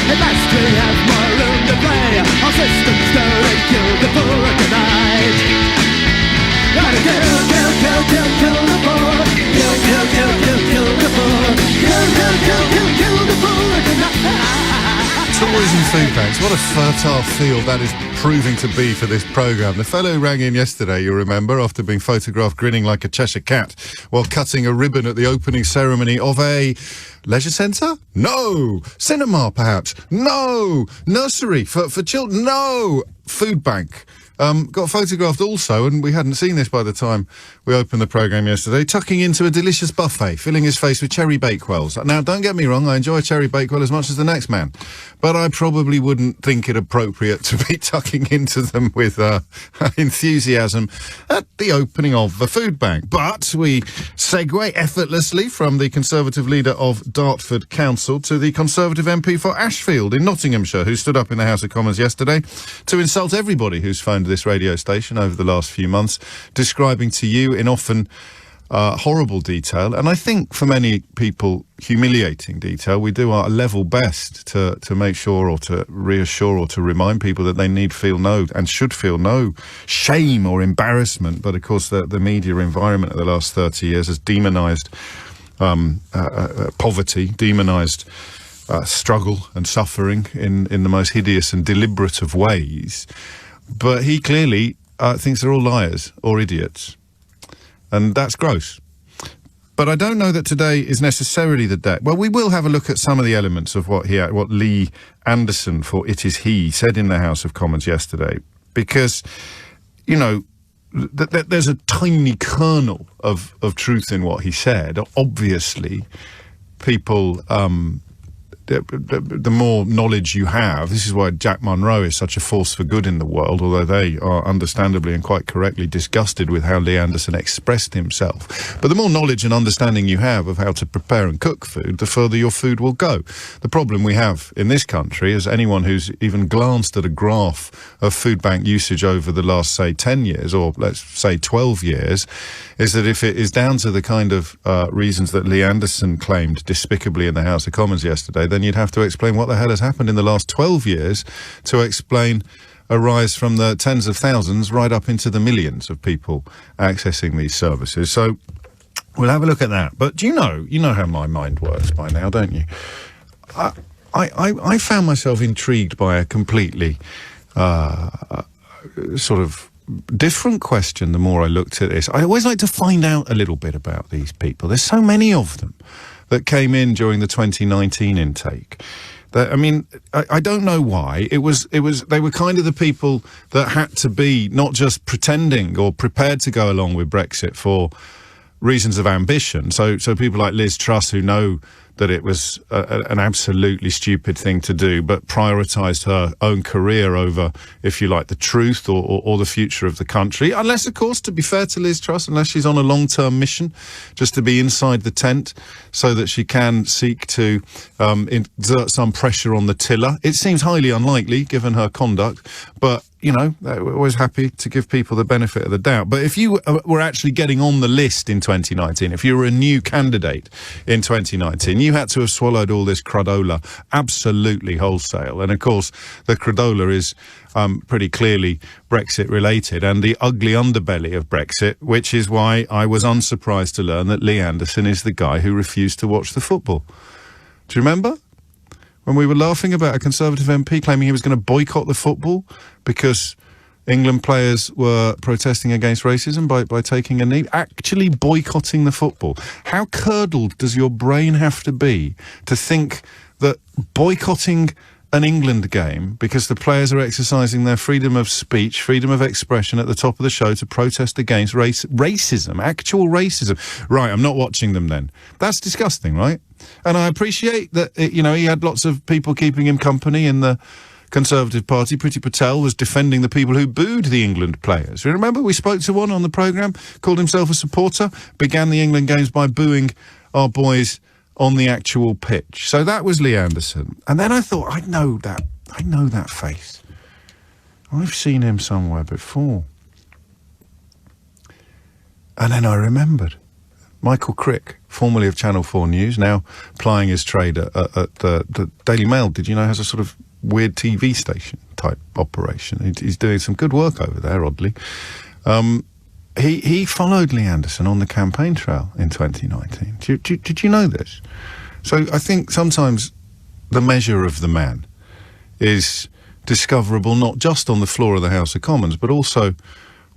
At last we have more room to play. Our systems don't kill the poor tonight. Gotta kill the poor. Kill the poor. Kill the poor tonight. Toys and food banks. What a fertile field that is proving to be for this programme. The fellow who rang in yesterday, you'll remember, after being photographed grinning like a Cheshire cat while cutting a ribbon at the opening ceremony of a leisure centre? No. Cinema, perhaps? No. Nursery for children? No. Food bank. Got photographed also, and we hadn't seen this by the time we opened the programme yesterday, tucking into a delicious buffet, filling his face with cherry bakewells. Now, don't get me wrong, I enjoy a cherry bakewell as much as the next man, but I probably wouldn't think it appropriate to be tucking into them with enthusiasm at the opening of the food bank. But we segue effortlessly from the Conservative leader of Dartford Council to the Conservative MP for Ashfield in Nottinghamshire, who stood up in the House of Commons yesterday to insult everybody who's phoned this radio station over the last few months, describing to you in often horrible detail, and I think for many people humiliating detail. We do our level best to make sure, or to reassure, or to remind people that they need feel no and should feel no shame or embarrassment. But of course the media environment of the last 30 years has demonised poverty, demonised struggle and suffering in the most hideous and deliberate of ways. But he clearly thinks they're all liars or idiots. And that's gross. But I don't know that today is necessarily the day. Well, we will have a look at some of the elements of what Lee Anderson, for It Is He, said in the House of Commons yesterday. Because, you know, there's a tiny kernel of truth in what he said. Obviously, people... The more knowledge you have, this is why Jack Monroe is such a force for good in the world, although they are understandably and quite correctly disgusted with how Lee Anderson expressed himself. But the more knowledge and understanding you have of how to prepare and cook food, the further your food will go. The problem we have in this country, as anyone who's even glanced at a graph of food bank usage over the last, say, 10 years, or let's say 12 years, is that if it is down to the kind of reasons that Lee Anderson claimed despicably in the House of Commons yesterday, then you'd have to explain what the hell has happened in the last 12 years to explain a rise from the tens of thousands right up into the millions of people accessing these services. So we'll have a look at that. But you know how my mind works by now, don't you? I found myself intrigued by a completely sort of different question the more I looked at this. I always like to find out a little bit about these people. There's so many of them that came in during the 2019 intake. That, I mean, I don't know why. They were kind of the people that had to be not just pretending or prepared to go along with Brexit for reasons of ambition. So people like Liz Truss, who know that it was an absolutely stupid thing to do, but prioritised her own career over, if you like, the truth or the future of the country. Unless, of course, to be fair to Liz Truss, unless she's on a long-term mission, just to be inside the tent so that she can seek to exert some pressure on the tiller. It seems highly unlikely, given her conduct, but you know, we're always happy to give people the benefit of the doubt. But if you were actually getting on the list in 2019, if you were a new candidate in 2019, you had to have swallowed all this cradola absolutely wholesale. And of course, the cradola is pretty clearly Brexit related and the ugly underbelly of Brexit, which is why I was unsurprised to learn that Lee Anderson is the guy who refused to watch the football. Do you remember? When we were laughing about a Conservative MP claiming he was going to boycott the football because England players were protesting against racism by taking a knee, actually boycotting the football. How curdled does your brain have to be to think that boycotting an England game because the players are exercising their freedom of speech, freedom of expression at the top of the show to protest against racism, actual racism. Right, I'm not watching them then. That's disgusting, right? And I appreciate that, you know, he had lots of people keeping him company in the Conservative Party. Priti Patel was defending the people who booed the England players. Remember, we spoke to one on the programme, called himself a supporter, began the England games by booing our boys on the actual pitch. So that was Lee Anderson. And then I thought, I know that face. I've seen him somewhere before. And then I remembered. Michael Crick, formerly of Channel 4 News, now plying his trade at the Daily Mail, did you know, has a sort of weird TV station type operation. He's doing some good work over there, oddly. He followed Lee Anderson on the campaign trail in 2019. Did you know this? So I think sometimes the measure of the man is discoverable not just on the floor of the House of Commons, but also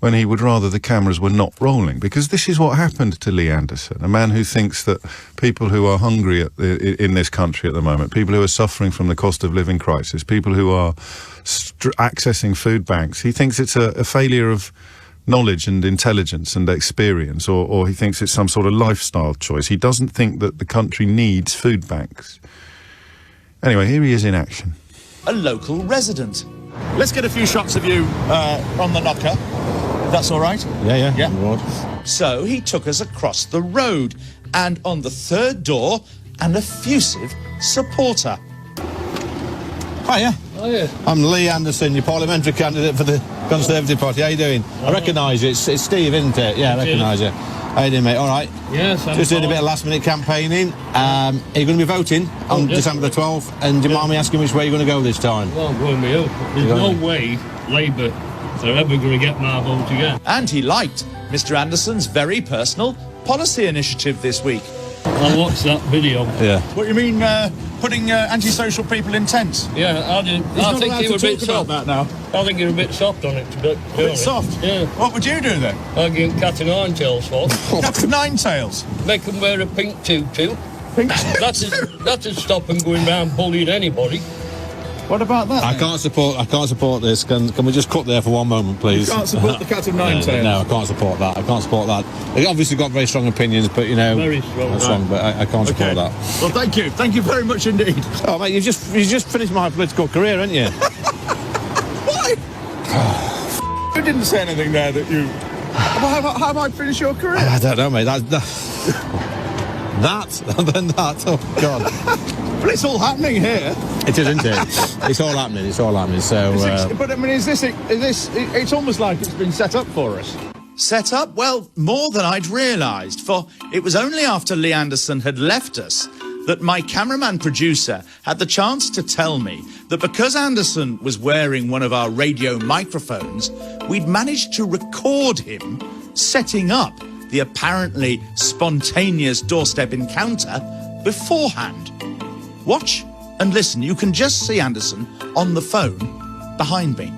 when he would rather the cameras were not rolling. Because this is what happened to Lee Anderson, a man who thinks that people who are hungry in this country at the moment, people who are suffering from the cost of living crisis, people who are accessing food banks, he thinks it's a failure of knowledge and intelligence and experience, or he thinks it's some sort of lifestyle choice. He doesn't think that the country needs food banks. Anyway, here he is in action. A local resident. Let's get a few shots of you on the knocker. That's all right? Yeah. So he took us across the road, and on the third door, an effusive supporter. Hiya. Hiya. I'm Lee Anderson, your parliamentary candidate for the Conservative Party. How you doing? I recognise you. It's Steve, isn't it? Yeah, I recognise you. How you doing, mate? All right. Yes, I'm just doing a bit of last-minute campaigning. Are you going to be voting on December the 12th? And do you mind me asking which way you're going to go this time? Well, I'm going with you. There's no way Labour are ever going to get my vote again. And he liked Mr. Anderson's very personal policy initiative this week. I watched that video. Yeah. What you mean, putting antisocial people in tents? Yeah, I think you were a bit soft. That now. I think you're a bit soft on it. To be A bit soft? Yeah. What would you do then? I'd get cat and nine tails for. Cat of nine tails? Make them wear a pink tutu. Pink That'd stop them going round bullying anybody. What about that? I can't support this. Can we just cut there for one moment, please? You can't support the cat of nine tails? No, I can't support that. They obviously got very strong opinions, but you know, Very strong. That's wrong. But I can't support that. Well, thank you. Thank you very much indeed. Oh, mate, you just finished my political career, haven't you? Why? You didn't say anything there that you... How have I finished your career? I don't know, mate. That and then that. Oh God. But it's all happening here. It is, isn't it? It's all happening. So. But I mean, is this? It's almost like it's been set up for us. Set up? Well, more than I'd realised. For it was only after Lee Anderson had left us that my cameraman producer had the chance to tell me that because Anderson was wearing one of our radio microphones, we'd managed to record him setting up the apparently spontaneous doorstep encounter beforehand. Watch and listen. You can just see Anderson on the phone behind me.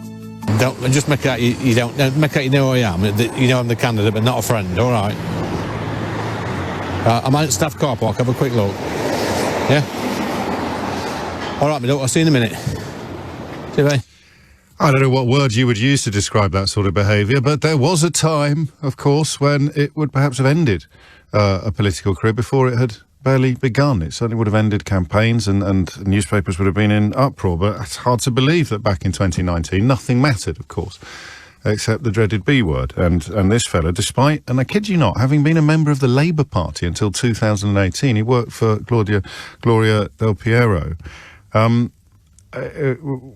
Don't just make out you don't make out you know who I am. You know I'm the candidate, but not a friend. All right. I'm at staff car park. Have a quick look. Yeah. All right, I'll see you in a minute. See you, mate. I don't know what words you would use to describe that sort of behaviour, but there was a time, of course, when it would perhaps have ended a political career before it had barely begun. It certainly would have ended campaigns and newspapers would have been in uproar, but it's hard to believe that back in 2019 nothing mattered, of course, except the dreaded B word. And this fella, despite, and I kid you not, having been a member of the Labour Party until 2018, he worked for Gloria Del Piero,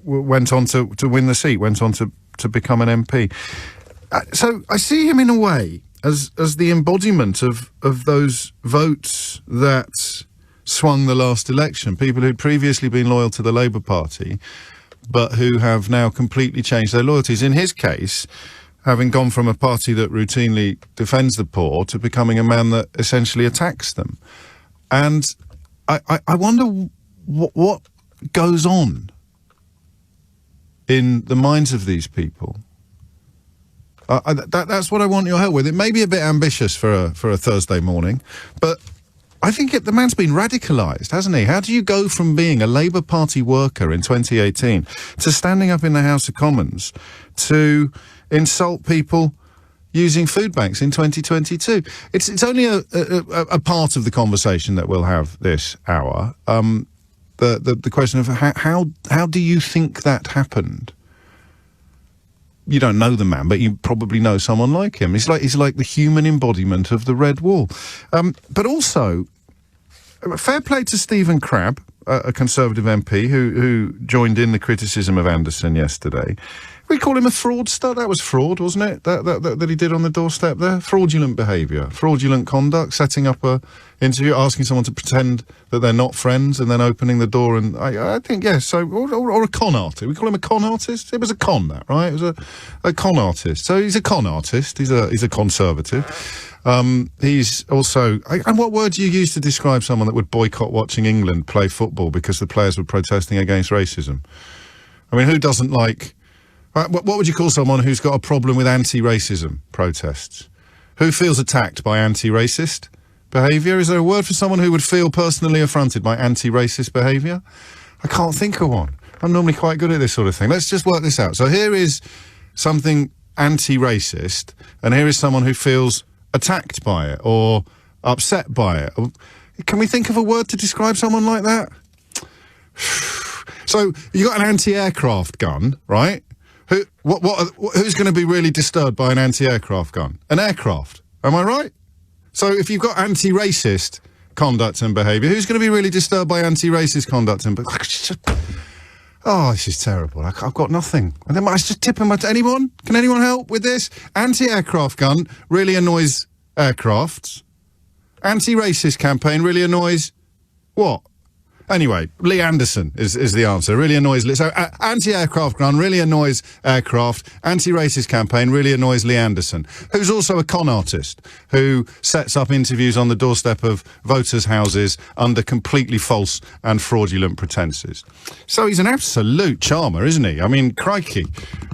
went on to win the seat, went on to become an MP. So I see him in a way as the embodiment of those votes that swung the last election, people who'd previously been loyal to the Labour Party, but who have now completely changed their loyalties. In his case, having gone from a party that routinely defends the poor to becoming a man that essentially attacks them. And I wonder what goes on in the minds of these people. That's what I want your help with. It may be a bit ambitious for a Thursday morning, but I think the man's been radicalised, hasn't he? How do you go from being a Labour Party worker in 2018 to standing up in the House of Commons to insult people using food banks in 2022? It's only a part of the conversation that we'll have this hour. The question of how do you think that happened? You don't know the man, but you probably know someone like him. He's like the human embodiment of the Red Wall. But also, fair play to Stephen Crabb, a Conservative MP who joined in the criticism of Anderson yesterday. We call him a fraudster. That was fraud, wasn't it? That he did on the doorstep there. Fraudulent behaviour, fraudulent conduct, setting up a interview, asking someone to pretend that they're not friends, and then opening the door. And I think yes. So or a con artist. We call him a con artist. It was a con, that right? It was a con artist. So he's a con artist. He's a conservative. He's also. And what word do you use to describe someone that would boycott watching England play football because the players were protesting against racism? I mean, who doesn't like? What would you call someone who's got a problem with anti-racism protests? Who feels attacked by anti-racist behaviour? Is there a word for someone who would feel personally affronted by anti-racist behaviour? I can't think of one. I'm normally quite good at this sort of thing. Let's just work this out. So here is something anti-racist, and here is someone who feels attacked by it or upset by it. Can we think of a word to describe someone like that? So you got an anti-aircraft gun, right? Who's going to be really disturbed by an anti-aircraft gun? An aircraft. Am I right? So if you've got anti-racist conduct and behaviour, who's going to be really disturbed by anti-racist conduct and behaviour? Oh, this is terrible. I've got nothing. I was just tipping my... Anyone? Can anyone help with this? Anti-aircraft gun really annoys aircrafts. Anti-racist campaign really annoys... what? Anyway, Lee Anderson is the answer. Really annoys... So, anti-aircraft gun really annoys aircraft. Anti-racist campaign really annoys Lee Anderson, who's also a con artist, who sets up interviews on the doorstep of voters' houses under completely false and fraudulent pretences. So he's an absolute charmer, isn't he? I mean, crikey.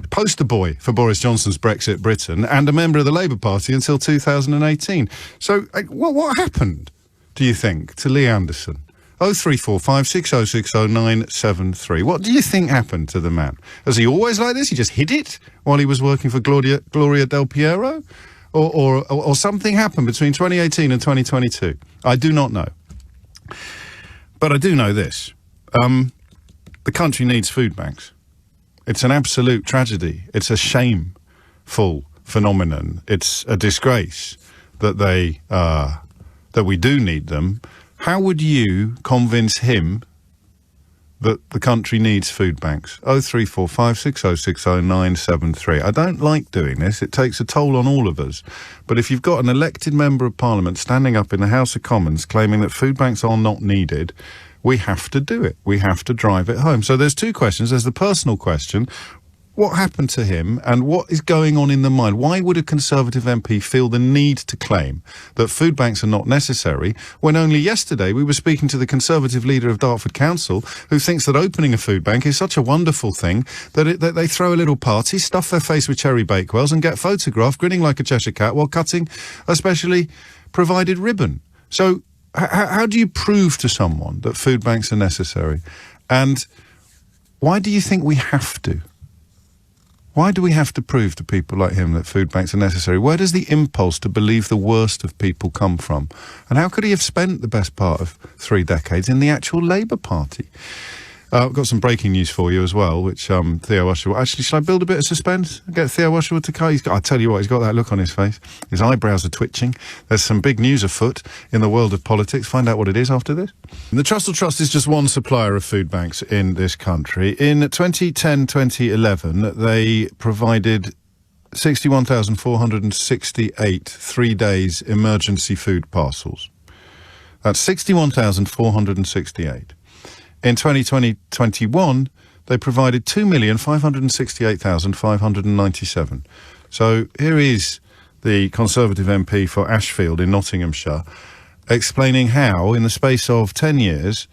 Poster boy for Boris Johnson's Brexit Britain and a member of the Labour Party until 2018. So, what happened, do you think, to Lee Anderson? 03456060973. What do you think happened to the man? Was he always like this? He just hid it while he was working for Gloria Del Piero? Or something happened between 2018 and 2022? I do not know. But I do know this. The country needs food banks. It's an absolute tragedy. It's a shameful phenomenon. It's a disgrace that that we do need them. How would you convince him that the country needs food banks? 03456060973. I don't like doing this. It takes a toll on all of us. But if you've got an elected member of Parliament standing up in the House of Commons claiming that food banks are not needed, we have to do it. We have to drive it home. So there's two questions. There's the personal question. What happened to him and what is going on in the mind? Why would a Conservative MP feel the need to claim that food banks are not necessary when only yesterday we were speaking to the Conservative leader of Dartford Council, who thinks that opening a food bank is such a wonderful thing that they throw a little party, stuff their face with cherry bakewells and get photographed grinning like a Cheshire cat while cutting a specially provided ribbon. So how do you prove to someone that food banks are necessary? And why do you think we have to? Why do we have to prove to people like him that food banks are necessary? Where does the impulse to believe the worst of people come from? And how could he have spent the best part of 3 decades in the actual Labour Party? I've got some breaking news for you as well, which Theo Usherwood... Actually, should I build a bit of suspense? Get Theo Usherwood to come? I tell you what, he's got that look on his face. His eyebrows are twitching. There's some big news afoot in the world of politics. Find out what it is after this. The Trussell Trust is just one supplier of food banks in this country. In 2010-2011, they provided 61,468 3 days emergency food parcels. That's 61,468. In 2020-21, they provided 2,568,597. So here is the Conservative MP for Ashfield in Nottinghamshire explaining how, in the space of 10 years,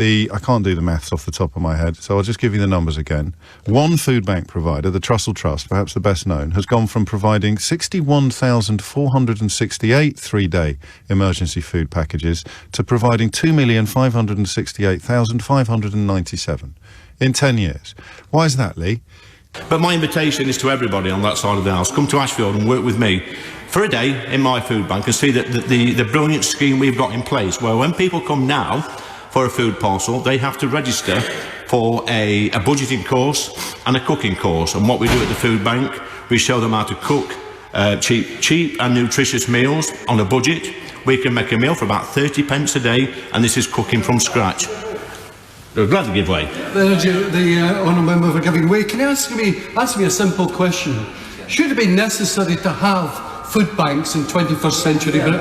I can't do the maths off the top of my head, so I'll just give you the numbers again. One food bank provider, the Trussell Trust, perhaps the best known, has gone from providing 61,468 3-day emergency food packages to providing 2,568,597 in 10 years. Why is that, Lee? But my invitation is to everybody on that side of the house. Come to Ashfield and work with me for a day in my food bank and see that the brilliant scheme we've got in place, where when people come now for a food parcel, they have to register for a budgeting course and a cooking course. And what we do at the food bank, we show them how to cook cheap and nutritious meals on a budget. We can make a meal for about 30 pence a day, and this is cooking from scratch. They're glad to give way. The honourable member for giving way. Can you answer me a simple question? Should it be necessary to have food banks in 21st century Britain?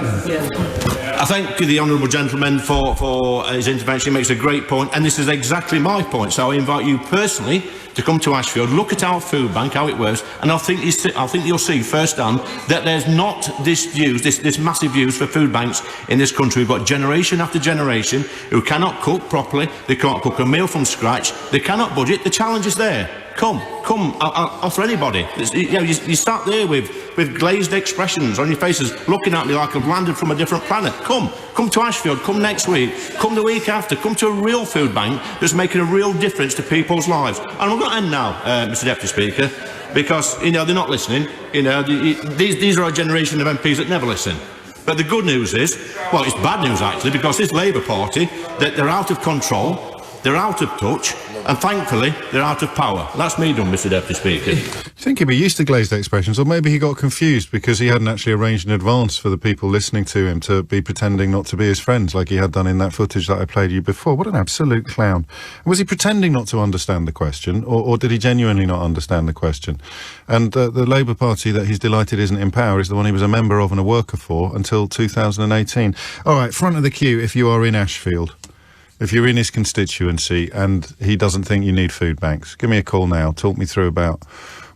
I thank the honourable gentleman for his intervention. He makes a great point, and this is exactly my point. So I invite you personally to come to Ashfield, look at our food bank, how it works, and I think you'll see firsthand that there's not this massive use for food banks in this country. We've got generation after generation who cannot cook properly, they can't cook a meal from scratch, they cannot budget. The challenge is there. Come, I'll offer anybody. You start there with glazed expressions on your faces, looking at me like I've landed from a different planet. Come to Ashfield, come next week, come the week after, come to a real food bank that's making a real difference to people's lives. And I'm going to end now, Mr Deputy Speaker, because, they're not listening. These are a generation of MPs that never listen. But the good news is, well, it's bad news actually, because this Labour Party, that they're out of control, they're out of touch, and thankfully, they're out of power. That's me done, Mr Deputy Speaker. I think he'd be used to glazed expressions, or maybe he got confused because he hadn't actually arranged in advance for the people listening to him to be pretending not to be his friends like he had done in that footage that I played you before. What an absolute clown. Was he pretending not to understand the question, or did he genuinely not understand the question? And the Labour Party that he's delighted isn't in power is the one he was a member of and a worker for until 2018. All right, front of the queue if you are in Ashfield. If you're in his constituency and he doesn't think you need food banks, give me a call now. Talk me through about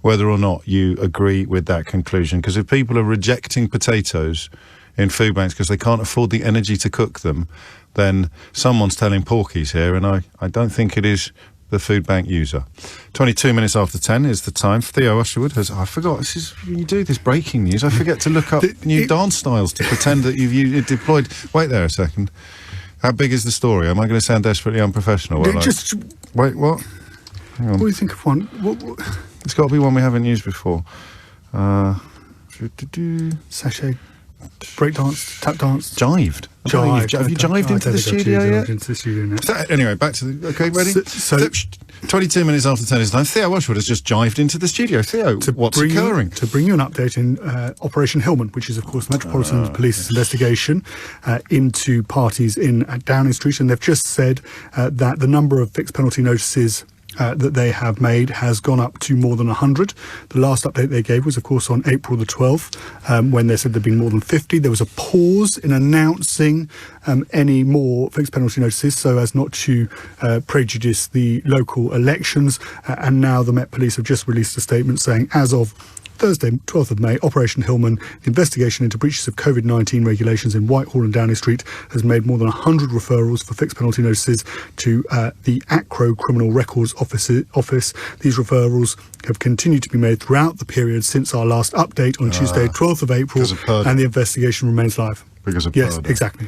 whether or not you agree with that conclusion. Because if people are rejecting potatoes in food banks because they can't afford the energy to cook them, then someone's telling porkies here, and I don't think it is the food bank user. 22 minutes after 10 is the time. Theo Usherwood has... I forgot, this is when you do this breaking news, I forget to look up new dance styles to pretend that you've deployed... Wait there a second. How big is the story? Am I going to sound desperately unprofessional? Wait, what? Hang on. What do you think of one? It's got to be one we haven't used before. Sachet, breakdance, tap dance. Jived. Have you jived into the studio yet? Into the studio now. So, anyway, back to the... Okay, ready? So 22 minutes after 10 is time. Theo Washwood has just jived into the studio. Theo, what's occurring? To bring you an update in Operation Hillman, which is, of course, the Metropolitan Police's investigation into parties in Downing Street. And they've just said that the number of fixed penalty notices that they have made has gone up to more than 100. The last update they gave was, of course, on April the 12th, when they said there'd been more than 50. There was a pause in announcing any more fixed penalty notices so as not to prejudice the local elections. And now the Met Police have just released a statement saying, as of Thursday, 12th of May, Operation Hillman, the investigation into breaches of COVID-19 regulations in Whitehall and Downing Street has made more than 100 referrals for fixed penalty notices to the ACRO Criminal Records Office. These referrals have continued to be made throughout the period since our last update on Tuesday, 12th of April, and the investigation remains live. Because of Yes, exactly.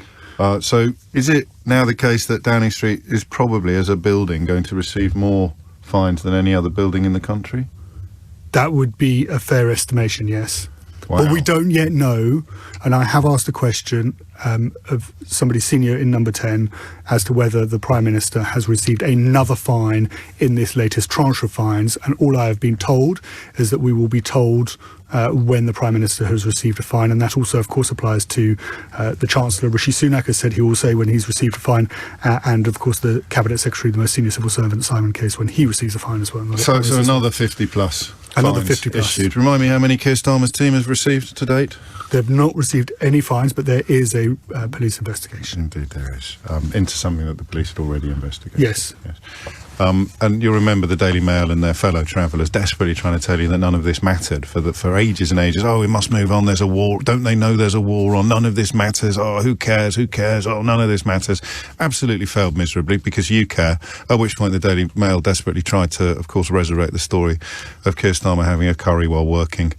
So is it now the case that Downing Street is probably, as a building, going to receive more fines than any other building in the country? That would be a fair estimation, yes. Wow. But we don't yet know, and I have asked a question of somebody senior in number 10 as to whether the Prime Minister has received another fine in this latest tranche of fines, and all I have been told is that we will be told when the Prime Minister has received a fine, and that also, of course, applies to the Chancellor. Rishi Sunak has said he will say when he's received a fine, and, of course, the Cabinet Secretary, the most senior civil servant, Simon Case, when he receives a fine as well. So another 50-plus Another fines 50 plus. issued. Remind me how many Keir Starmer's team has received to date? They've not received any fines, but there is a police investigation. Indeed there is. Into something that the police had already investigated. Yes. And you'll remember the Daily Mail and their fellow travellers desperately trying to tell you that none of this mattered for ages and ages. Oh, we must move on, there's a war. Don't they know there's a war on? None of this matters. Oh, who cares? Oh, none of this matters. Absolutely failed miserably because you care. At which point the Daily Mail desperately tried to, of course, resurrect the story of Keir Starmer having a curry while working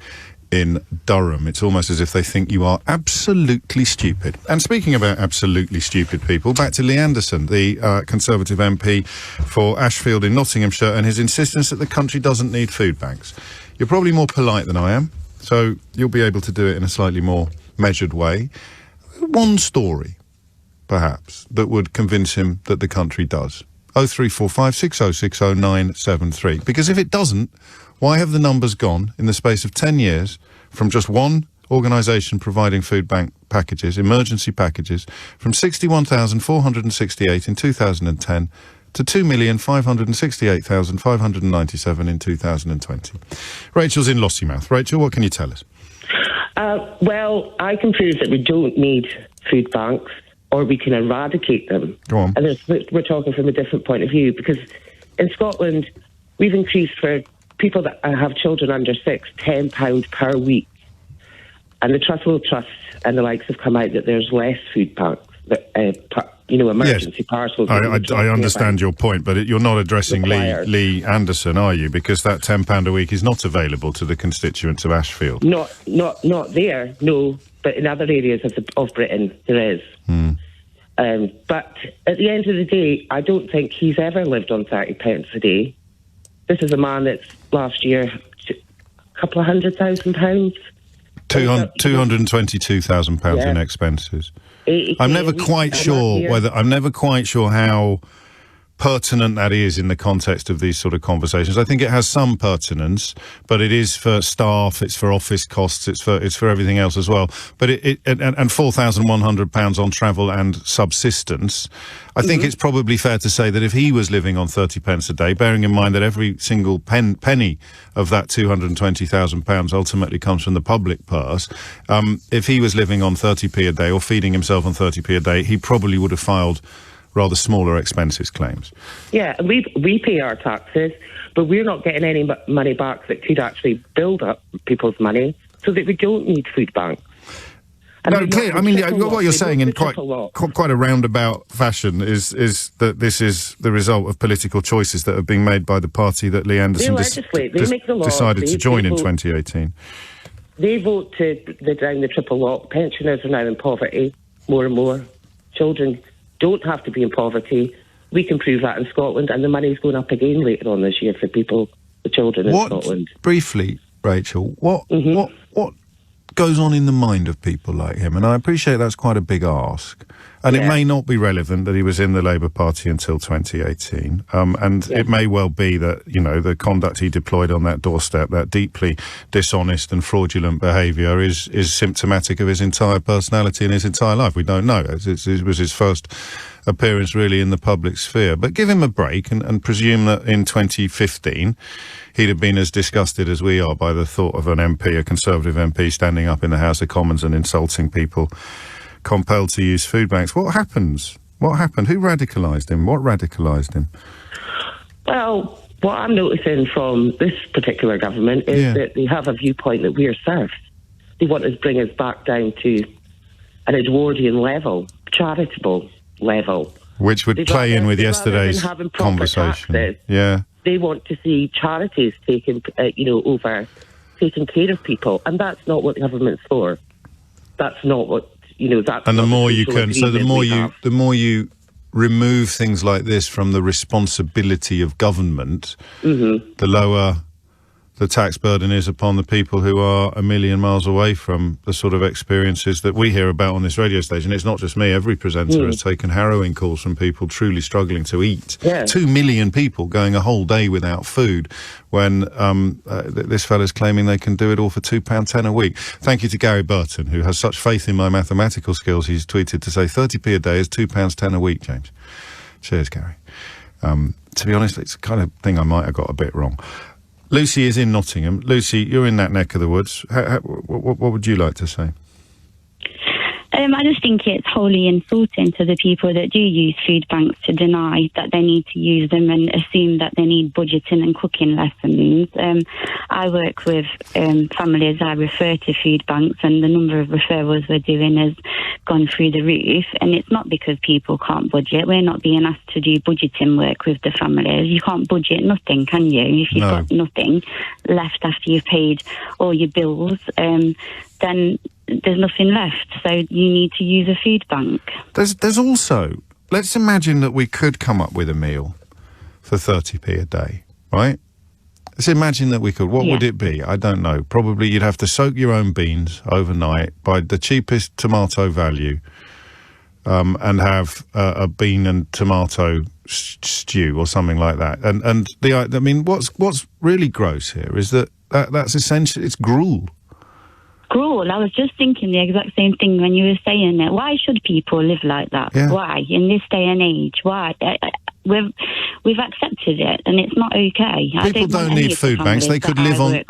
in Durham. It's almost as if they think you are absolutely stupid. And speaking about absolutely stupid people, back to Lee Anderson, the Conservative MP for Ashfield in Nottinghamshire, and his insistence that the country doesn't need food banks. You're probably more polite than I am, so you'll be able to do it in a slightly more measured way. One story, perhaps, that would convince him that the country does. 0345 6060 973. Because if it doesn't, why have the numbers gone in the space of 10 years from just one organisation providing food bank packages, emergency packages, from 61,468 in 2010 to 2,568,597 in 2020. Rachel's in Lossiemouth. Rachel, what can you tell us? Well, I can prove that we don't need food banks, or we can eradicate them. Go on. And we're talking from a different point of view, because in Scotland, we've increased for people that have children under 6, £10 per week. And the Trust and the likes have come out that there's less food banks, emergency parcels. I understand your point, but you're not addressing Lee Anderson, are you? Because that £10 a week is not available to the constituents of Ashfield. Not there, no. But in other areas of Britain, there is. But at the end of the day, I don't think he's ever lived on £30 a day. This is a man that's last year a couple of £100,000. £222,000 in expenses. I'm never quite sure how pertinent that is in the context of these sort of conversations. I think it has some pertinence, but it is for staff, it's for office costs, it's for everything else as well. But and £4,100 on travel and subsistence. I think it's probably fair to say that if he was living on 30 pence a day, bearing in mind that every single penny of that £220,000 ultimately comes from the public purse, if he was living on 30p a day or feeding himself on 30p a day, he probably would have filed rather smaller expenses claims. Yeah, we pay our taxes, but we're not getting any money back that could actually build up people's money so that we don't need food banks. No, clear. I mean, what you're saying in quite a roundabout fashion is that this is the result of political choices that have been made by the party that Lee Anderson decided to join in 2018. They vote down the triple lock. Pensioners are now in poverty more and more. Children don't have to be in poverty. We can prove that in Scotland, and the money's going up again later on this year for the children in Scotland. Briefly, Rachel, what goes on in the mind of people like him? And I appreciate that's quite a big ask. And it may not be relevant that he was in the Labour Party until 2018. It may well be that, the conduct he deployed on that doorstep, that deeply dishonest and fraudulent behaviour is symptomatic of his entire personality and his entire life. We don't know. It was his first appearance really in the public sphere. But give him a break and presume that in 2015 he'd have been as disgusted as we are by the thought of an MP, a Conservative MP, standing up in the House of Commons and insulting people compelled to use food banks. What happened? Who radicalised him? What radicalised him? Well, what I'm noticing from this particular government is that they have a viewpoint that we're serfs. They want to bring us back down to an Edwardian level, charitable level. Which would play in with yesterday's conversation. Taxes, they want to see charities taking care of people, and that's not what the government's for. That's not what that's. And the more you can, the more you remove things like this from the responsibility of government, the lower the tax burden is upon the people who are a million miles away from the sort of experiences that we hear about on this radio station. It's not just me. Every presenter has taken harrowing calls from people truly struggling to eat. 2 million people going a whole day without food when this fella's claiming they can do it all for £2.10 a week. Thank you to Gary Burton, who has such faith in my mathematical skills. He's tweeted to say 30p a day is £2.10 a week, James. Cheers, Gary. To be honest, it's the kind of thing I might have got a bit wrong. Lucy is in Nottingham. Lucy, you're in that neck of the woods. What would you like to say? I just think it's wholly insulting to the people that do use food banks to deny that they need to use them and assume that they need budgeting and cooking lessons. I work with families I refer to food banks, and the number of referrals we're doing has gone through the roof. And it's not because people can't budget. We're not being asked to do budgeting work with the families. You can't budget nothing, can you? If you've got nothing left after you've paid all your bills, then there's nothing left, so you need to use a food bank. There's also, let's imagine that we could come up with a meal for 30p a day, right? Let's imagine that we could. What would it be? I don't know. Probably you'd have to soak your own beans overnight, buy the cheapest tomato value, and have a bean and tomato stew or something like that. And what's really gross here is that's essentially, it's gruel. Gruel. I was just thinking the exact same thing when you were saying it. Why should people live like that? Why? In this day and age, why? we've accepted it, and it's not okay. People don't need food banks. They could live on.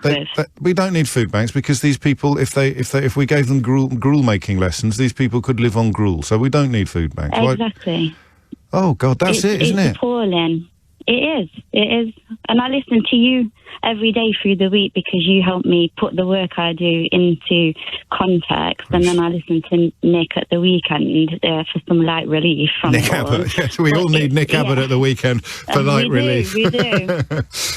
We don't need food banks because these people, if we gave them gruel making lessons, these people could live on gruel. So we don't need food banks. Exactly. Oh God, that's isn't it? It's appalling. It is. And I listen to you every day through the week because you help me put the work I do into context, and then I listen to Nick at the weekend for some light relief from Nick Abbott. Yes, we all need Nick Abbott at the weekend for light relief. We do.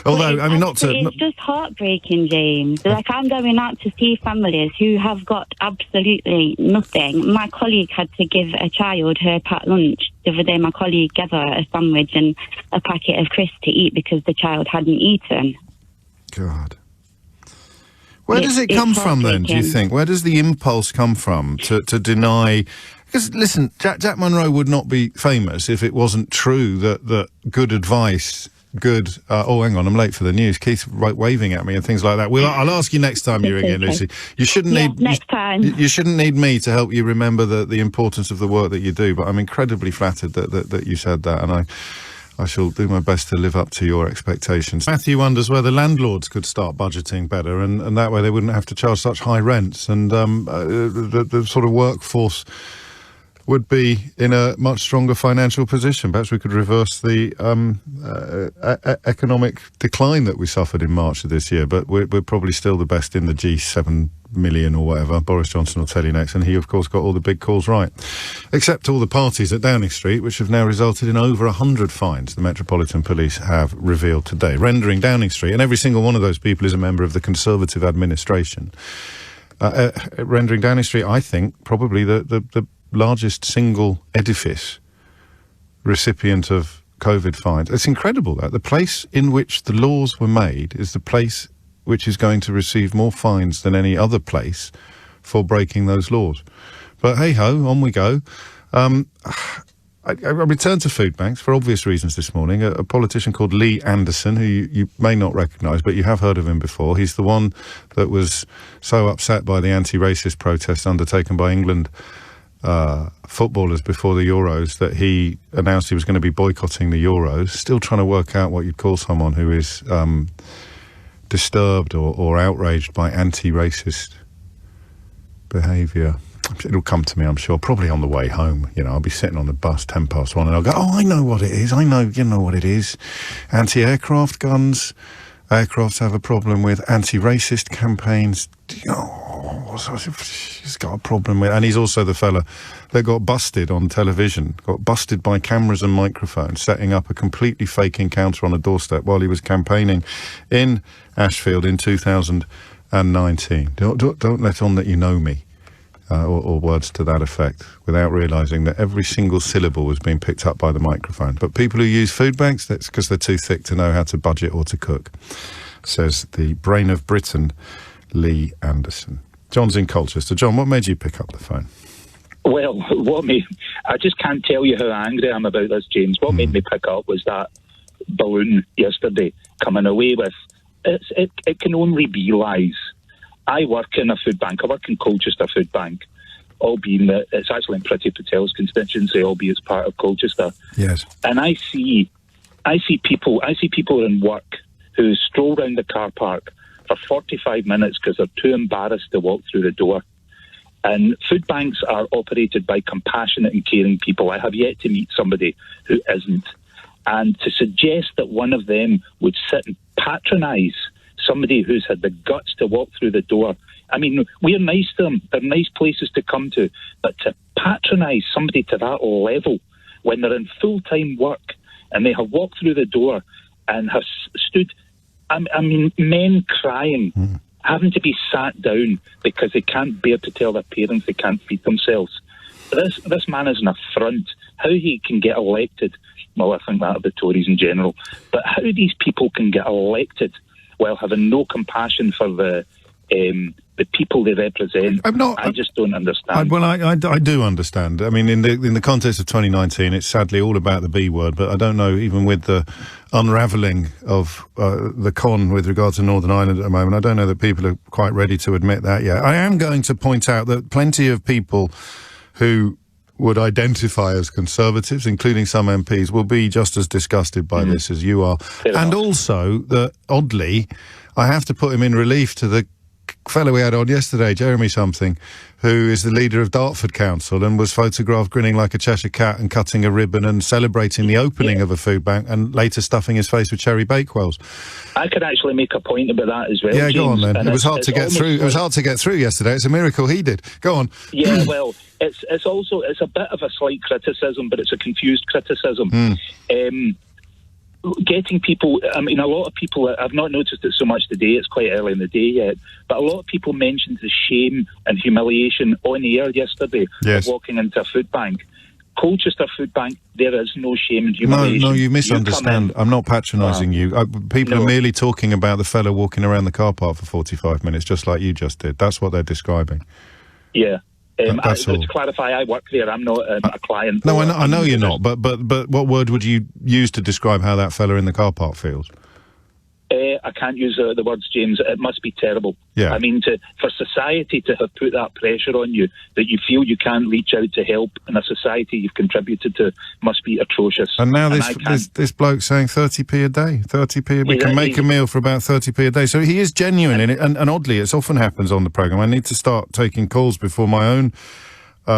Although, I mean, it's just heartbreaking, James. Like, I'm going out to see families who have got absolutely nothing. My colleague had to give a child her packed lunch. The other day, my colleague gave her a sandwich and a packet of crisps to eat because the child hadn't eaten. God. Where does it come from then, do you think? Where does the impulse come from to deny... Because, listen, Jack Monroe would not be famous if it wasn't true that good advice, oh, hang on, I'm late for the news. Keith's waving at me and things like that. I'll ask you next time you ring in, Lucy. You shouldn't need... next time. You shouldn't need me to help you remember the importance of the work that you do, but I'm incredibly flattered that you said that, and I shall do my best to live up to your expectations. Matthew wonders whether landlords could start budgeting better, and that way they wouldn't have to charge such high rents, and the sort of workforce would be in a much stronger financial position. Perhaps we could reverse the economic decline that we suffered in March of this year, but we're probably still the best in the G7 million or whatever. Boris Johnson will tell you next, and he, of course, got all the big calls right. Except all the parties at Downing Street, which have now resulted in over 100 fines, the Metropolitan Police have revealed today, rendering Downing Street, and every single one of those people is a member of the Conservative administration, rendering Downing Street, I think, probably the largest single edifice recipient of COVID fines. It's incredible that the place in which the laws were made is the place which is going to receive more fines than any other place for breaking those laws. But hey-ho, on we go. I returned to food banks for obvious reasons this morning. A politician called Lee Anderson, who you may not recognise, but you have heard of him before. He's the one that was so upset by the anti-racist protests undertaken by England footballers before the Euros that he announced he was going to be boycotting the Euros. Still trying to work out what you'd call someone who is disturbed or outraged by anti-racist behaviour. It'll come to me, I'm sure, probably on the way home. You know, I'll be sitting on the bus 1:10 and I'll go, oh, I know what it is. You know what it is. Anti-aircraft guns. Aircrafts have a problem with anti-racist campaigns. He's got a problem with... And he's also the fella that got busted on television, got busted by cameras and microphones, setting up a completely fake encounter on a doorstep while he was campaigning in Ashfield in 2019. Don't let on that you know me. Or words to that effect, without realising that every single syllable was being picked up by the microphone. But people who use food banks, that's because they're too thick to know how to budget or to cook, says the brain of Britain, Lee Anderson. John's in Colchester. John, what made you pick up the phone? Well, I just can't tell you how angry I am about this, James. What made me pick up was that balloon yesterday coming away with, it can only be lies. I work in a food bank. I work in Colchester Food Bank, albeit that it's actually in Pretty Patel's constituency, albeit it's part of Colchester. Yes. And I see people in work who stroll round the car park for 45 minutes because they're too embarrassed to walk through the door. And food banks are operated by compassionate and caring people. I have yet to meet somebody who isn't. And to suggest that one of them would sit and patronise somebody who's had the guts to walk through the door. I mean, we're nice to them. They're nice places to come to. But to patronise somebody to that level when they're in full-time work and they have walked through the door and have stood, I mean, men crying, having to be sat down because they can't bear to tell their parents they can't feed themselves. This man is an affront. How he can get elected, well, I think that of the Tories in general, but how these people can get elected while having no compassion for the people they represent, I just don't understand. I do understand. I mean, in the context of 2019, it's sadly all about the B word, but I don't know, even with the unravelling of the con with regard to Northern Ireland at the moment, I don't know that people are quite ready to admit that yet. I am going to point out that plenty of people who would identify as Conservatives, including some MPs, will be just as disgusted by this as you are. And also, that oddly, I have to put him in relief to the fellow we had on yesterday, Jeremy something, who is the leader of Dartford Council and was photographed grinning like a Cheshire cat and cutting a ribbon and celebrating the opening of a food bank and later stuffing his face with cherry bakewells. I could actually make a point about that as well. Yeah, James, go on then. and It was hard to get through. It was hard to get through yesterday. It's a miracle he did. Go on. Yeah, well, it's a bit of a slight criticism, but it's a confused criticism. Getting people, I mean, a lot of people, I've not noticed it so much today, it's quite early in the day yet, but a lot of people mentioned the shame and humiliation on the air yesterday of walking into a food bank. Colchester Food Bank, there is no shame and humiliation. No, you misunderstand. I'm not patronising you. People are merely talking about the fellow walking around the car park for 45 minutes, just like you just did. That's what they're describing. Yeah. That's all. To clarify, I work there. I'm not a client. No, I know you're not. But what word would you use to describe how that fella in the car park feels? I can't use the words, James. It must be terrible. Yeah. I mean, for society to have put that pressure on you, that you feel you can't reach out to help in a society you've contributed to, must be atrocious. And now this bloke's saying 30p a day. 30p. We can make a meal for about 30p a day. So he is genuine in it. And oddly, it often happens on the programme. I need to start taking calls before my own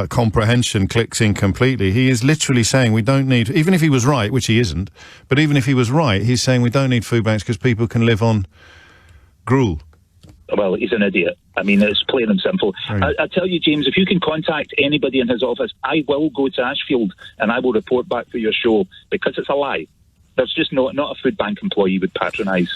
comprehension clicks in completely. He is literally saying we don't need, even if he was right, which he isn't, but even if he was right, he's saying we don't need food banks because people can live on gruel. Well, he's an idiot. I mean, it's plain and simple. I tell you, James, if you can contact anybody in his office, I will go to Ashfield and I will report back for your show, because it's a lie. There's just not a food bank employee would patronise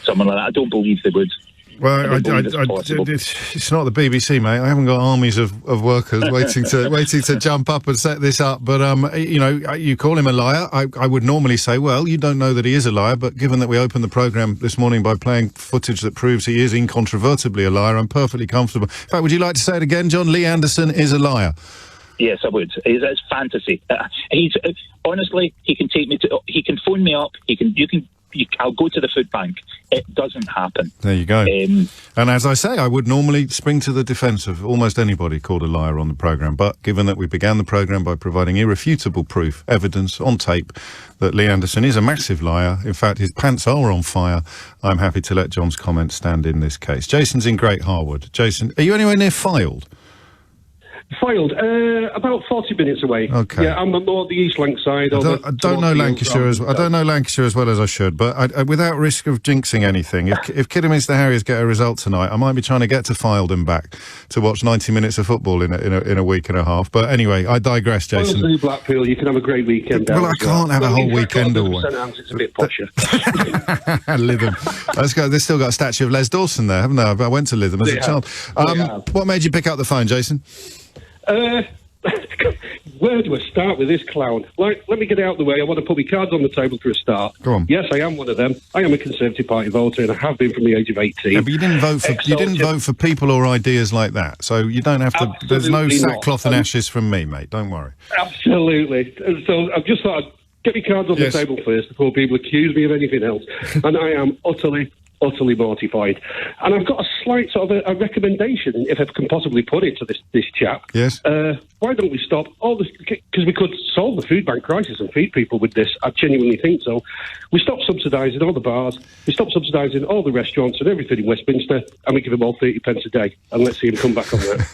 someone like that. I don't believe they would. Well, it's not the BBC, mate. I haven't got armies of workers waiting to jump up and set this up. But, you call him a liar. I would normally say, well, you don't know that he is a liar. But given that we opened the programme this morning by playing footage that proves he is incontrovertibly a liar, I'm perfectly comfortable. In fact, would you like to say it again, John? Lee Anderson is a liar. Yes, I would. It's fantasy. Honestly, he can take me to. He can phone me up. I'll go to the food bank. It doesn't happen. There you go. And as I say, I would normally spring to the defence of almost anybody called a liar on the programme. But given that we began the programme by providing irrefutable proof, evidence on tape, that Lee Anderson is a massive liar, in fact, his pants are on fire, I'm happy to let John's comments stand in this case. Jason's in Great Harwood. Jason, are you anywhere near Fylde? Fylde, about 40 minutes away. Okay. Yeah, I'm more the East Lanc side. I don't know Lancashire as well. I don't know Lancashire as well as I should, but without risk of jinxing anything, if Kidderminster Harriers get a result tonight, I might be trying to get to Fylde and back to watch 90 minutes of football in a week and a half. But anyway, I digress, Jason. Fylde, Blackpool, you can have a great weekend. Well, I can't have a whole weekend away. It's a bit posher. Lytham. They've still got a statue of Les Dawson there, haven't they? I went to Lytham as a child. What made you pick up the phone, Jason? Where do I start with this clown? Let me get it out of the way. I want to put my cards on the table for a start. Go on. Yes, I am one of them. I am a Conservative Party voter, and I have been from the age of 18. Yeah, but you didn't vote for people or ideas like that, so you don't have to. Absolutely there's no sackcloth not. and ashes from me, mate. Don't worry. Absolutely. And so I've just thought I'd get my cards on the table first before people accuse me of anything else. And I am utterly mortified. And I've got a slight sort of a recommendation, if I can possibly put it to this chap. Yes. Why don't we stop all this? Because we could solve the food bank crisis and feed people with this. I genuinely think so. We stop subsidising all the bars. We stop subsidising all the restaurants and everything in Westminster, and we give them all 30 pence a day. And let's see him come back on that.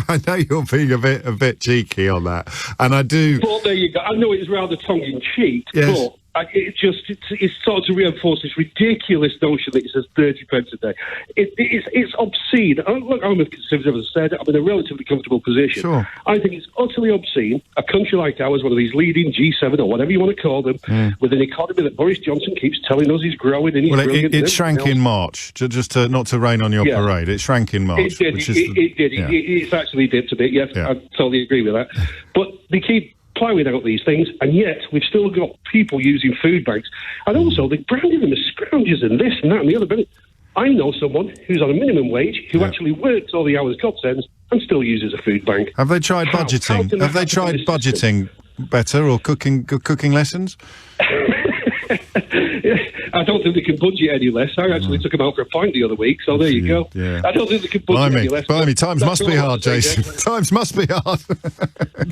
I know you're being a bit cheeky on that, and I do. But there you go. I know it's rather tongue-in-cheek, yes. But it's sort of to reinforce this ridiculous notion that it says 30 pence a day. It's obscene. Look, I'm a Conservative, as I said. I'm in a relatively comfortable position. Sure. I think it's utterly obscene. A country like ours, one of these leading G7 or whatever you want to call them, with an economy that Boris Johnson keeps telling us he's growing and he's brilliant. It shrank in March, just not to rain on your parade. It shrank in March. It did. It's actually dipped a bit, yes. Yeah. I totally agree with that. But they keep ploughing out these things, and yet we've still got people using food banks. And also, they're branding them as scroungers and this and that and the other. But I know someone who's on a minimum wage who actually works all the hours God sends and still uses a food bank. Have they tried budgeting? Have they tried budgeting better or cooking lessons? I don't think they can budget any less. I actually took them out for a pint the other week, so there you go. Yeah. I don't think they can budget any less. Blimey, times must be hard, Jason. Times must be hard.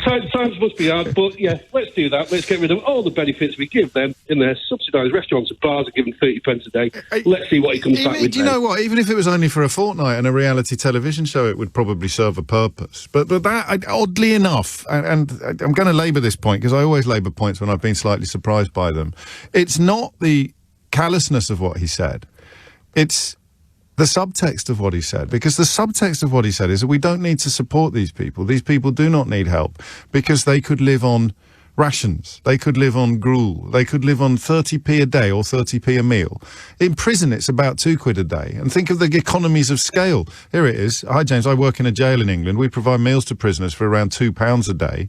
Times must be hard, but yeah, let's do that. Let's get rid of all the benefits we give them in their subsidised restaurants and bars are given 30 pence a day. Let's see what he comes back with. Do you know what? Even if it was only for a fortnight and a reality television show, it would probably serve a purpose. But that, oddly enough, and I'm going to labour this point because I always labour points when I've been slightly surprised by them. It's not the callousness of what he said. It's the subtext of what he said, because the subtext of what he said is that we don't need to support these people. These people do not need help because they could live on rations. They could live on gruel. They could live on 30p a day or 30p a meal. In prison, it's about £2 a day. And think of the economies of scale. Here it is. Hi, James. I work in a jail in England. We provide meals to prisoners for around £2 a day.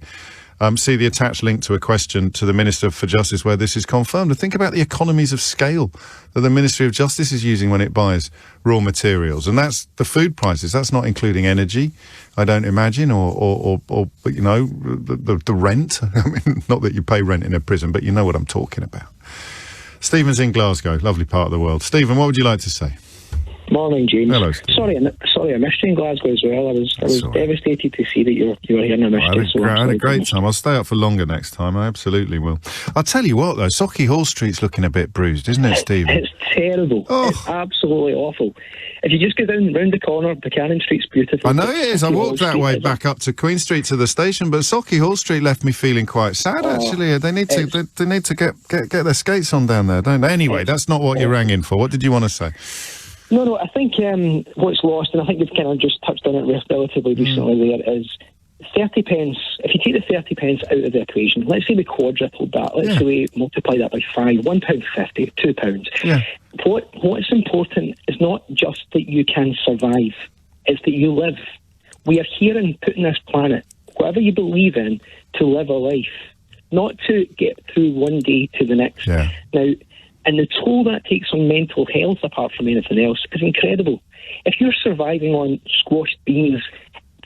See the attached link to a question to the Minister for Justice where this is confirmed. And think about the economies of scale that the Ministry of Justice is using when it buys raw materials. And that's the food prices. That's not including energy, I don't imagine, or you know, the rent. I mean, not that you pay rent in a prison, but you know what I'm talking about. Stephen's in Glasgow, lovely part of the world. Stephen, what would you like to say? Morning, James. Hello, Steve. Sorry, I missed you in Glasgow as well. I was devastated to see that you were here and I missed you. I had a great time. I'll stay up for longer next time. I absolutely will. I'll tell you what, though, Socky Hall Street's looking a bit bruised, isn't it, Stephen? It's terrible. Oh. It's absolutely awful. If you just go round the corner, Buchanan Street's beautiful. I know it is. I walked that way back up to Queen Street to the station, but Socky Hall Street left me feeling quite sad, actually. They need to get their skates on down there, don't they? Anyway, that's not what you rang in for. What did you want to say? No, I think what's lost, and I think you've kind of just touched on it relatively recently there, is 30 pence. If you take the 30 pence out of the equation, let's say we quadrupled that, let's say we multiply that by 5, £1.50, £2. Yeah. What's important is not just that you can survive, it's that you live. We are here and put in this planet, whatever you believe in, to live a life, not to get through one day to the next. Yeah. Now, and the toll that takes on mental health, apart from anything else, is incredible. If you're surviving on squashed beans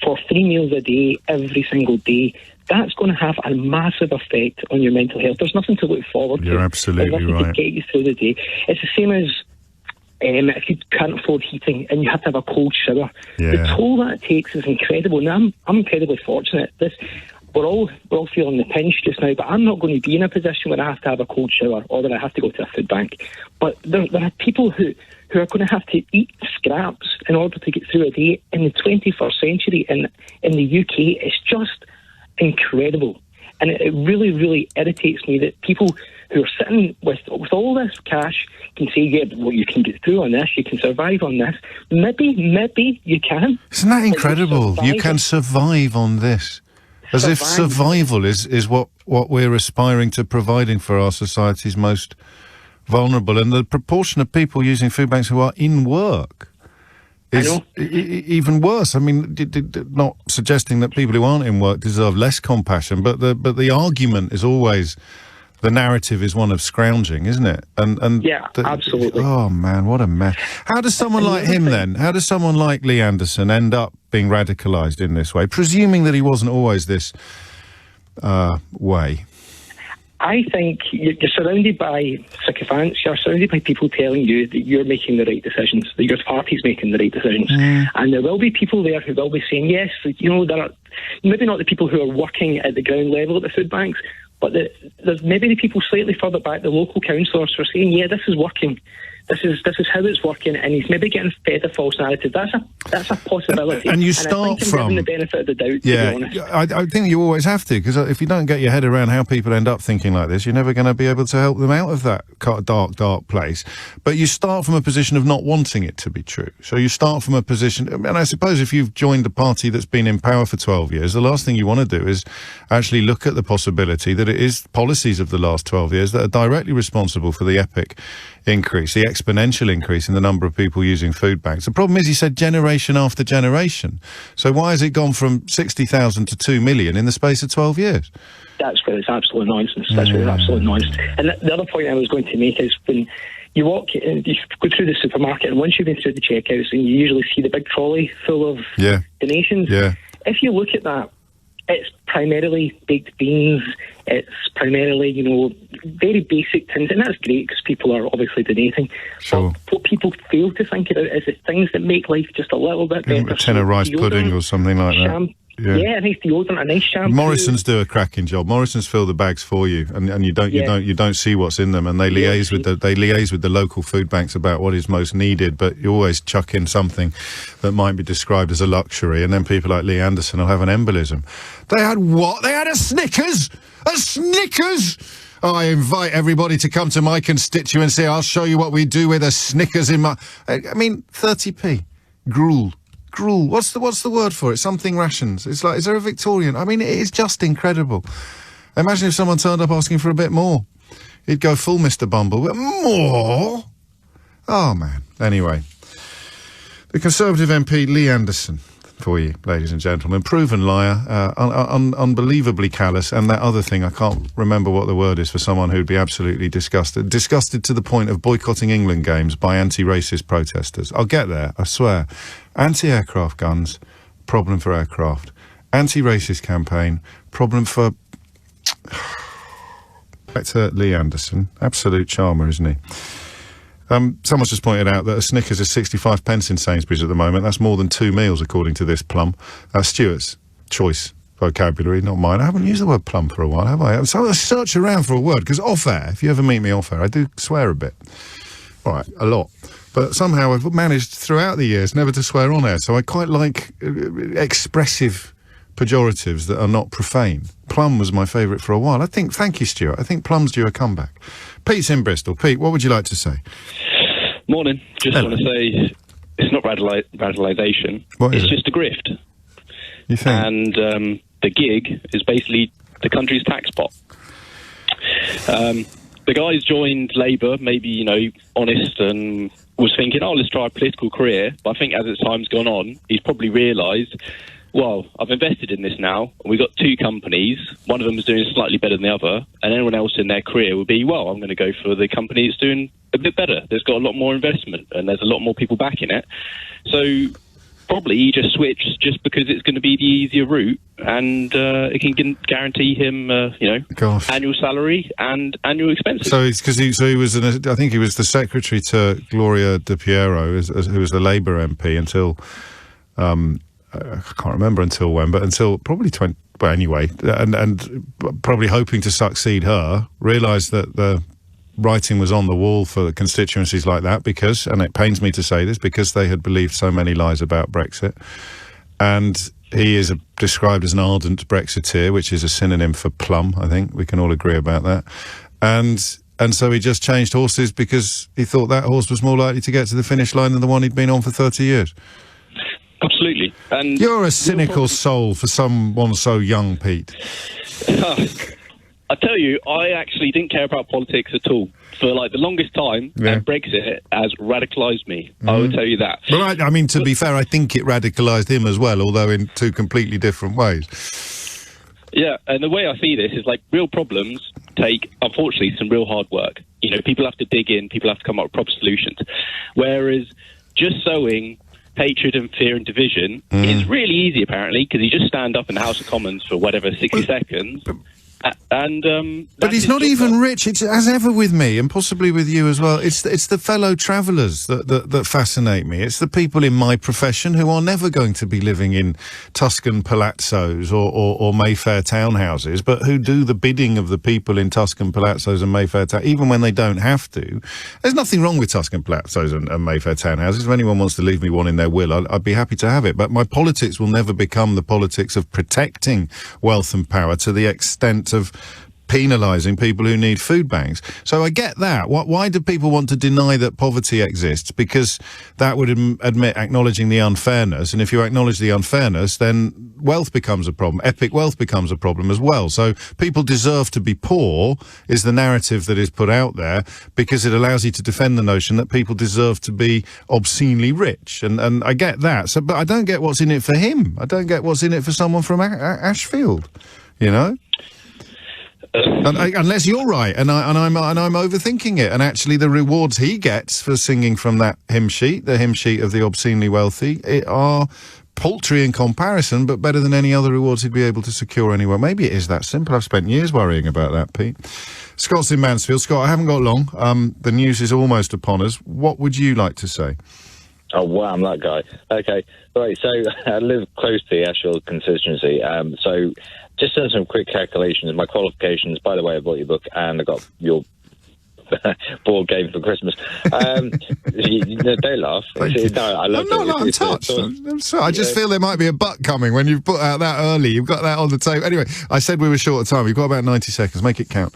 for 3 meals a day, every single day, that's going to have a massive effect on your mental health. There's nothing to look forward to. You're absolutely There's nothing right. to get you through the day. It's the same as if you can't afford heating and you have to have a cold shower. Yeah. The toll that takes is incredible. Now, I'm incredibly fortunate. We're all feeling the pinch just now, but I'm not going to be in a position where I have to have a cold shower or that I have to go to a food bank. But there are people who are going to have to eat scraps in order to get through a day in the 21st century in the UK. It's just incredible. And it really, really irritates me that people who are sitting with all this cash can say, yeah, well, you can get through on this, you can survive on this. Maybe you can. Isn't that incredible? You can survive on this. As if survival is what we're aspiring to providing for our society's most vulnerable. And the proportion of people using food banks who are in work is even worse. I mean, not suggesting that people who aren't in work deserve less compassion, but the argument is always, the narrative is one of scrounging, isn't it? And absolutely. Oh man, what a mess. How does someone like him then, how does someone like Lee Anderson end up being radicalised in this way, presuming that he wasn't always this way? I think you're surrounded by sycophants, you're surrounded by people telling you that you're making the right decisions, that your party's making the right decisions. And there will be people there who will be saying, yes, you know, there are maybe not the people who are working at the ground level at the food banks, but there's maybe the people slightly further back, the local councillors, who are saying, yeah, this is working. This is how it's working, and he's maybe getting fed a false narrative. That's a possibility. And you start from the benefit of the doubt. Yeah, to be honest. I think you always have to, because if you don't get your head around how people end up thinking like this, you're never going to be able to help them out of that dark place. But you start from a position of not wanting it to be true. So you start from a position, and I suppose if you've joined a party that's been in power for 12 years, the last thing you want to do is actually look at the possibility that it is policies of the last 12 years that are directly responsible for the epic increase, the exponential increase in the number of people using food banks. The problem is, he said generation after generation. So why has it gone from 60,000 to 2 million in the space of 12 years? That's where it's absolute nonsense. That's where it's absolute nonsense. And the other point I was going to make is when you walk, you go through the supermarket, and once you've been through the checkouts, and you usually see the big trolley full of donations. Yeah. If you look at that, it's primarily baked beans. It's primarily, very basic things, and that's great because people are obviously donating. Sure. But what people fail to think about is the things that make life just a little bit better. A tin of rice pudding or something like that. Yeah, a nice deodorant, a nice shampoo. Morrison's do a cracking job. Morrison's fill the bags for you, and you don't see what's in them, and they liaise with the local food banks about what is most needed. But you always chuck in something that might be described as a luxury, and then people like Lee Anderson will have an embolism. They had what? They had a Snickers. A Snickers. I invite everybody to come to my constituency. I'll show you what we do with a Snickers in my. I mean, 30p. Gruel. What's the word for it? Something rations. It's like, is there a Victorian? I mean, it is just incredible. Imagine if someone turned up asking for a bit more. He'd go full Mr. Bumble. More? Oh, man. Anyway. The Conservative MP, Lee Anderson, for you, ladies and gentlemen. Proven liar, unbelievably callous, and that other thing, I can't remember what the word is for someone who'd be absolutely disgusted. Disgusted to the point of boycotting England games by anti-racist protesters. I'll get there, I swear. Anti-aircraft guns, problem for aircraft. Anti-racist campaign, problem for... Back to Lee Anderson. Absolute charmer, isn't he? Someone's just pointed out that a Snickers is 65 pence in Sainsbury's at the moment. That's more than 2 meals, according to this plum. Stuart's choice vocabulary, not mine. I haven't used the word plum for a while, have I? So I search around for a word, because off-air, if you ever meet me off-air, I do swear a bit. All right, a lot. But somehow I've managed throughout the years never to swear on air, so I quite like expressive pejoratives that are not profane. Plum was my favourite for a while. Thank you, Stuart. I think plum's due a comeback. Pete's in Bristol. Pete, what would you like to say? Morning. Just want to say it's not radicalisation. It's just a grift. You think? And the gig is basically the country's tax pot. The guy's joined Labour, maybe, honest, and was thinking, let's try a political career. But I think as time's gone on, he's probably realised, well, I've invested in this now. We've got 2 companies. One of them is doing slightly better than the other. And anyone else in their career would be, well, I'm going to go for the company that's doing a bit better. There's got a lot more investment and there's a lot more people backing it. So probably he just switched just because it's going to be the easier route, and it can guarantee him, annual salary and annual expenses. So it's because he was, I think he was the secretary to Gloria De Piero, who was the Labour MP until, I can't remember until when, but until probably 20. Well, anyway, and probably hoping to succeed her, realised that the writing was on the wall for constituencies like that because, and it pains me to say this, because they had believed so many lies about Brexit. And he is described as an ardent Brexiteer, which is a synonym for plum, I think. We can all agree about that. And so he just changed horses because he thought that horse was more likely to get to the finish line than the one he'd been on for 30 years. Absolutely. And you're a cynical soul for someone so young, Pete. I tell you, I actually didn't care about politics at all for the longest time, and Brexit has radicalised me. I will tell you that. Well, I mean, to be fair, I think it radicalised him as well, although in 2 completely different ways. Yeah, and the way I see this is real problems take, unfortunately, some real hard work. People have to dig in, people have to come up with proper solutions. Whereas just sowing hatred and fear and division is really easy, apparently, because you just stand up in the House of Commons for 60 seconds. But he's not even rich. It's as ever with me, and possibly with you as well. It's the fellow travellers that fascinate me. It's the people in my profession who are never going to be living in Tuscan palazzos or Mayfair townhouses, but who do the bidding of the people in Tuscan palazzos and Mayfair even when they don't have to. There's nothing wrong with Tuscan palazzos and Mayfair townhouses. If anyone wants to leave me one in their will, I'd be happy to have it. But my politics will never become the politics of protecting wealth and power to the extent of penalising people who need food banks. So I get that. Why do people want to deny that poverty exists? Because that would admit acknowledging the unfairness, and if you acknowledge the unfairness, then wealth becomes a problem. Epic wealth becomes a problem as well. So people deserve to be poor is the narrative that is put out there, because it allows you to defend the notion that people deserve to be obscenely rich. And I get that. But I don't get what's in it for him. I don't get what's in it for someone from Ashfield, Unless you're right, and I'm overthinking it. And actually, the rewards he gets for singing from that hymn sheet, the hymn sheet of the obscenely wealthy, are paltry in comparison, but better than any other rewards he'd be able to secure anywhere. Maybe it is that simple. I've spent years worrying about that, Pete. Scott's in Mansfield. Scott, I haven't got long. The news is almost upon us. What would you like to say? Oh, wow, I'm that guy. Okay, right, so I live close to the Ashfield constituency, so just done some quick calculations. My qualifications, by the way, I bought your book and I got your board game for Christmas. Don't laugh. No, I love it. I'm touched. I'm sorry. I just feel there might be a butt coming when you've put out that early. You've got that on the table. Anyway, I said we were short of time. We've got about 90 seconds. Make it count.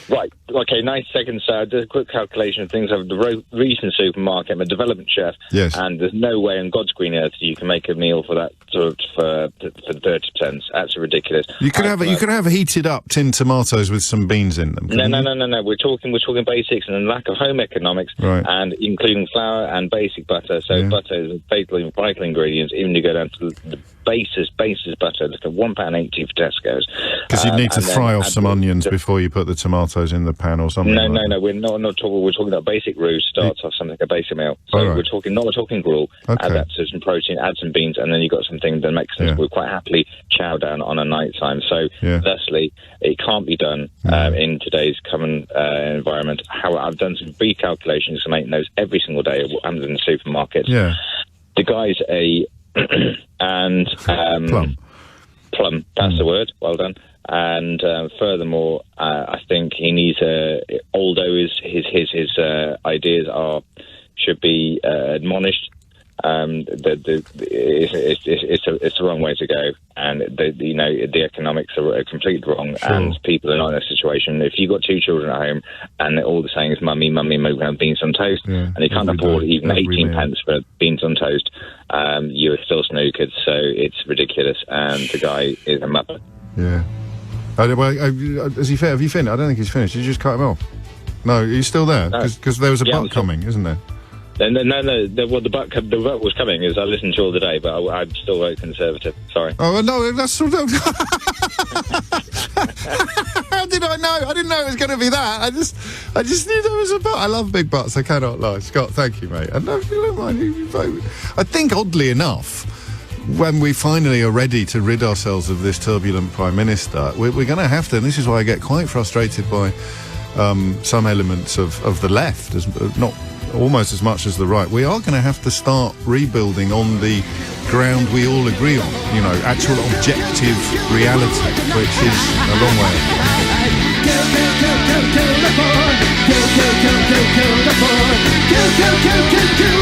Right, okay, 90 seconds. I did a quick calculation of things. I have the recent supermarket. I'm a development chef. Yes. And there's no way on God's green earth you can make a meal for that sort of, for 30 pence. That's ridiculous. You could have heated up tinned tomatoes with some beans in them. No. We're talking basics and lack of home economics, right. And including flour and basic butter. So butter is a vital ingredient. Even you go down to the basis butter, look at £1.80 for Tesco's. Because you need to fry off some onions before you put the tomatoes in the pan or something. No. We're not talking. We're talking about basic roux starts off something, a basic meal. So we're talking gruel. Okay. Add that to some protein, add some beans, and then you got something that Mexicans would quite happily chow down on a night time. So, thusly, it can't be done in today's common environment. How I've done some brief calculations to make those every single day at Amazon supermarkets. Yeah. The guy's a and plum. That's the word. Well done. And furthermore, I think he needs although his ideas should be admonished. It's the wrong way to go, and the economics are completely wrong, and people are not in a situation. If you've got two children at home and all they're saying is "mummy, have beans on toast," and you can't afford even 18 pence for beans on toast, you're still snookered. So it's ridiculous, and the guy is a muppet. Yeah. Is he fair? Have you finished? I don't think he's finished. Did you just cut him off? No, he's still there because there was a butt coming, isn't there? No. The butt was coming as I listened to all the day, but I'm still very conservative. Sorry. Oh no, that's sort of. How did I know? I didn't know it was going to be that. I just knew there was a butt. I love big butts. I cannot lie. Scott, thank you, mate. And I think oddly enough, when we finally are ready to rid ourselves of this turbulent Prime Minister, we're going to have to, and this is why I get quite frustrated by some elements of the left, not almost as much as the right. We are going to have to start rebuilding on the ground we all agree on, actual objective reality, which is a long way away.